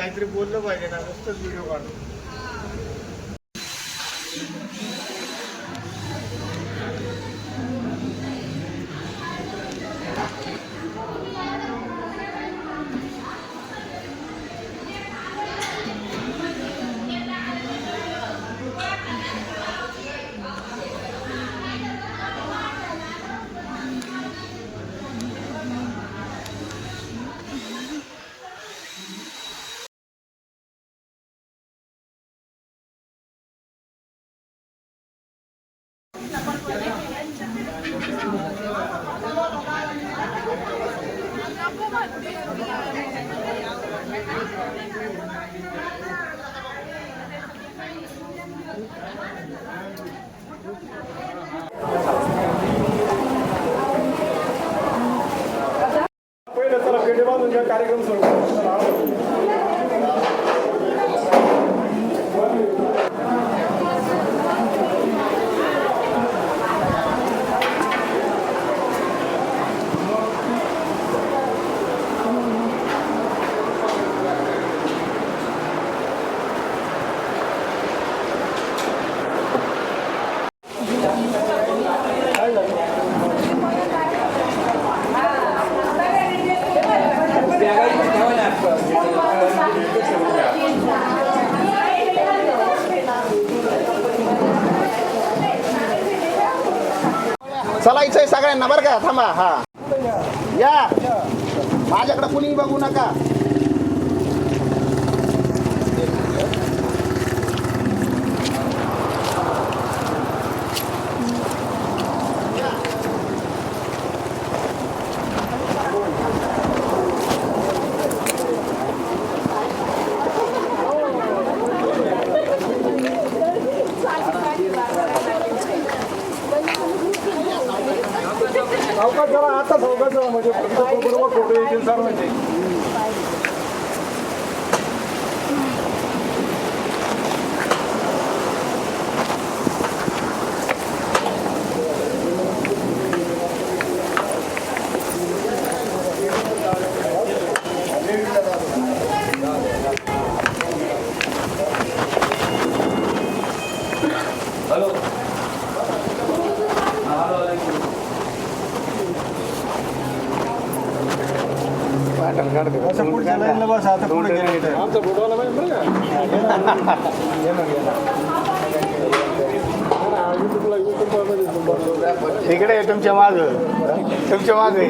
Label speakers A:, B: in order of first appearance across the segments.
A: काहीतरी बोललं पाहिजे ना, नुसतंच व्हिडिओ काढतो.
B: पहिले चला पेढे बांधून घ्या, कार्यक्रम सुरू करा.
C: चलायचंय सगळ्यांना बरं का. थांबा. हा या, माझ्याकडे कुणी बघू नका.
B: सावकाश जरा, आता सावकाश जरा, म्हणजे बरोबर फोटो येतील सर. म्हणजे असं पुढच्या लाईनला बस. आता पुढे गेलं आमचा फोटो आला पाहिजे बरं का.
C: इकडे तुमच्या माग, तुमच्या मागे.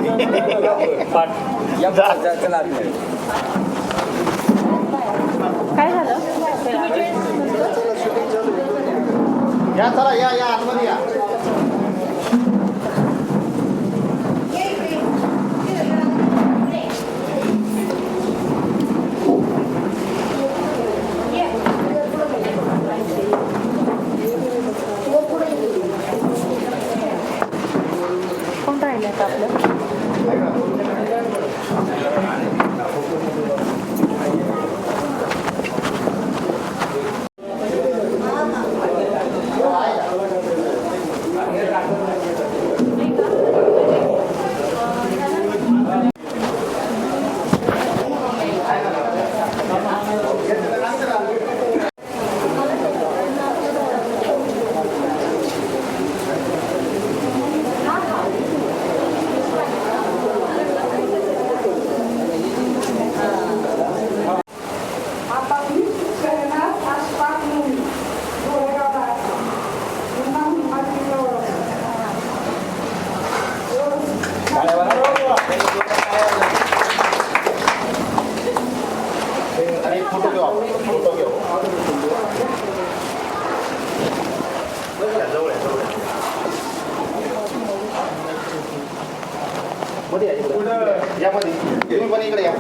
D: काय झालं?
C: या चला, या या आतमध्ये या.
D: कोण राहिलं का आपलं?
C: फोटो घेऊ आपण, फोटो घेऊ. जवळ आहे, जवळ आहे. मध्ये या, मध्ये तुम्ही पण इकडे या.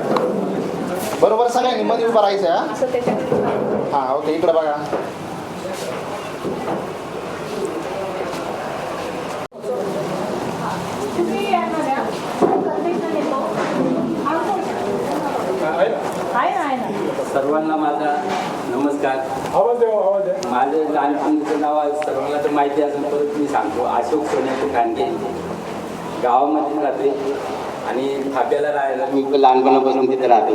C: बरोबर सगळ्यांनी मध्ये उभं राहायचं. हा ओके, इकडे बघा.
E: सर्वांना माझा नमस्कार. माझं लहानपणीचं नाव सर्वांना तर माहिती असेल, परत मी सांगतो. अशोक सोन्याचे कांदे गावामध्ये राहते आणि थाप्याला राहायला मी लहानपणापासून तिथे राहतो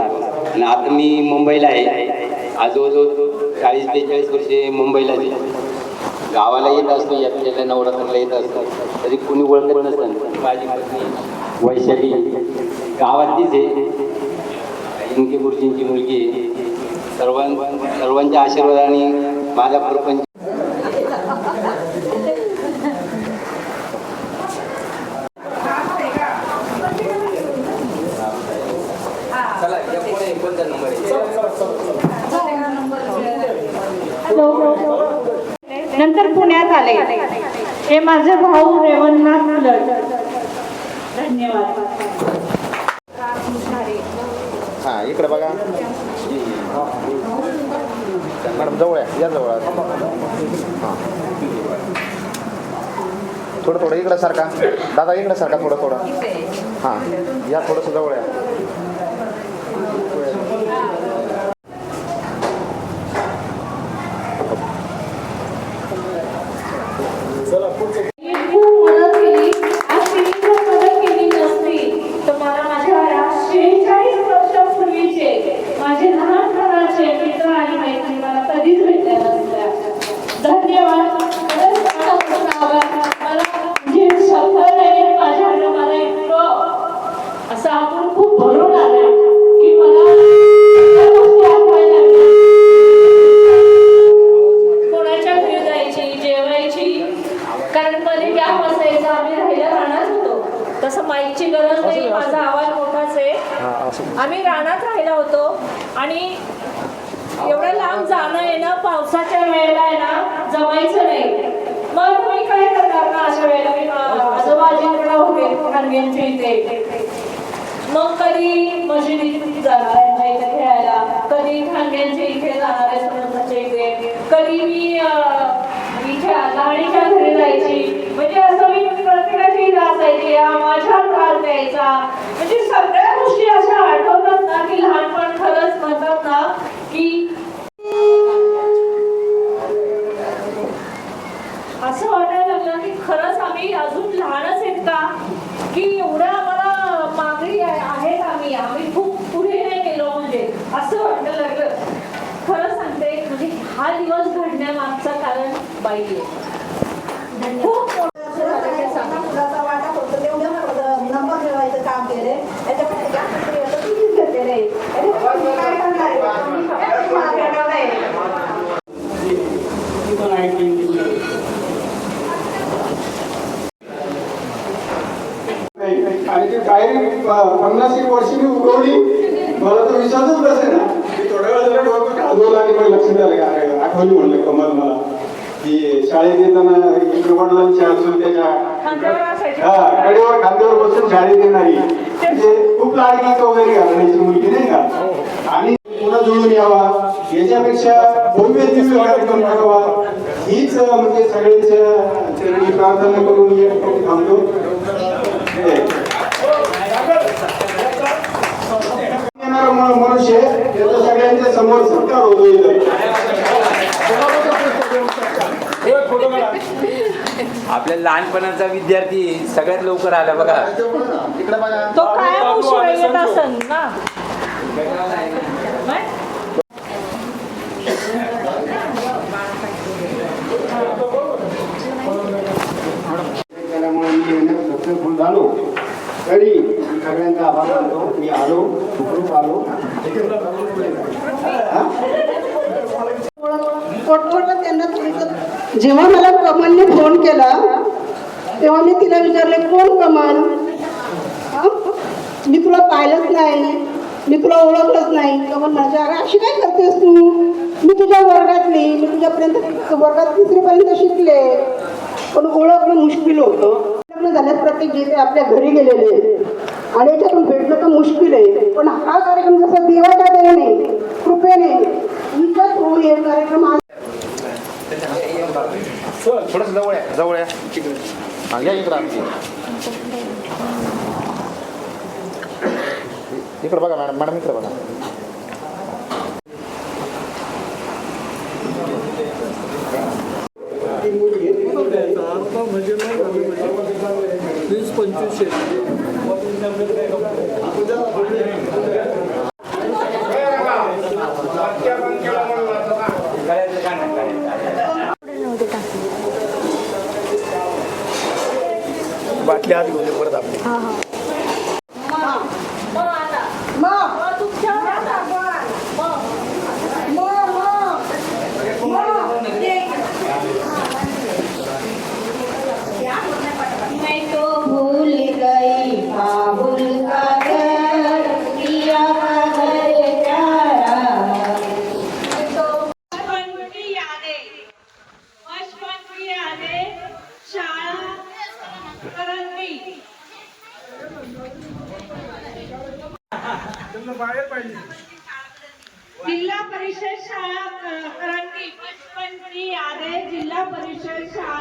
E: आणि आता मी मुंबईला आहे. आजवळजवळ 40-42 वर्षे मुंबईला आहे. गावाला येत असतो, यात्रेला नवरात्राला येत असतो, तरी कुणी ओळखत नसतं. माझी पत्नी वैशाली गावातलीच आहे, इनके गुरुजींची मुलगी आहे. सर्वांच्या आशीर्वादाने माझा प्रपंच
D: नंतर पुण्यात आले. हे माझे भाऊ रेवणनाथ उलट. धन्यवाद.
C: हां इकडे बघा मॅडम, जवळ आहे, या जवळ. हां थोडं इकडं सारखा दादा, इकडं सारखा थोडं. हां या थोडंसं जवळ आहे.
D: माईकची गरज नाही, माझा आवाज मोठाच आहे. आम्ही रानात राहिला होतो आणि एवढं लांब जाणं येणं पावसाच्या वेळेला आहे ना जमायचं नाही. मग तुम्ही काय करणार ना अशा वेळेला? मी आजोबाजीकडे होते खानग्यांच्या इथे. मग कधी मशिदीत जाणार आहे इथे खेळायला, कधी खानग्यांच्या इथे जाणार आहे समजाच्या इथे, कधी मी इथे लहानीच्या घरी जायची. म्हणजे असं मी प्रत्येकाची असायची, माझ्या त्रास द्यायचा. म्हणजे सगळ्या गोष्टी अशा आठवतात ना की लहानपण खरंच म्हणतात ना की असं वाटायला लागलं की खरंच आम्ही अजून लहानच आहेत का, की एवढ्या आम्हाला मागणी आहेत, आम्ही खूप पुढे नाही गेलो. म्हणजे असं वाटायला लागलं. खरं सांगते म्हणजे हा दिवस घडण्यामागचं कारण बाई आहे. खूप
F: नंबर ठेवायचं काम केले त्याच्यामध्ये जास्त तुम्हीच घेतलेले. काय करणार
B: आणि ती डायरी 50 वर्षी मी उगवली. मला तर विश्वासच बसेल ना की थोड्या वेळ जरा डोकं खाजवलं आणि मग लक्षात आलं की आठवणी म्हणलं कमाल मला की शाळेत येताना इकडे वडिलांची असून त्याच्या कडेवर खांद्यावर बसून शाळेत येणारी म्हणजे खूप लाडकी वगैरे घालण्याची मुलगी नाही का. आणि पुन्हा जुळून यावा याच्यापेक्षा भव्य दिव्य कार्यक्रम करावा हीच म्हणजे सगळ्यांच्या चरणी प्रार्थना करून या ठिकाणी थांबतो. मनुष्य त्याचं सगळ्यांच्या समोर सत्कार होतो.
E: आपल्या लहानपणाचा विद्यार्थी सगळ्यात लवकर आला बघा.
D: तो कायम उशिरा येत असेल ना.
B: त्यामुळे मी सक्सेसफुल झालो तरी सगळ्यांचा आभार मानतो. मी आलो सुखरूप आलो.
F: त्यांना थोडंसं जेव्हा मला कमलने फोन केला तेव्हा मी तिला विचारले कोण कमल? मी तुला पाहिलंच नाही, मी तुला ओळखलंच नाही. कमल माझ्या अशी काय करतेस तू? मी तुझ्या वर्गातली, मी तुझ्यापर्यंत वर्गात 3रीपर्यंत शिकले पण ओळखणं मुश्किल होतं. लग्न झाल्यास प्रत्येक जिथे आपल्या घरी गेलेले आणि याच्यातून भेटणं तर मुश्किल आहे. पण हा कार्यक्रम जसा देवाच्या दयेने कृपेने हिच्या थ्रू हे कार्यक्रम
C: थोडंसं जवळ आहे. हां या इकडं आमची इकडं बघा मॅडम इकडं बघा.
B: म्हणजे 20-25
A: बाटली आत घेऊन ये परत आपली.
F: मैं तो भूल गई बाबुल का घर पिया का घर प्यारा
D: बचपन की यादें शाळा करंदी.
A: त्यांना बाहेर पाहिजे.
D: जिल्हा परिषद शाळा करंदी. बचपन की यादें जिल्हा परिषद शाळा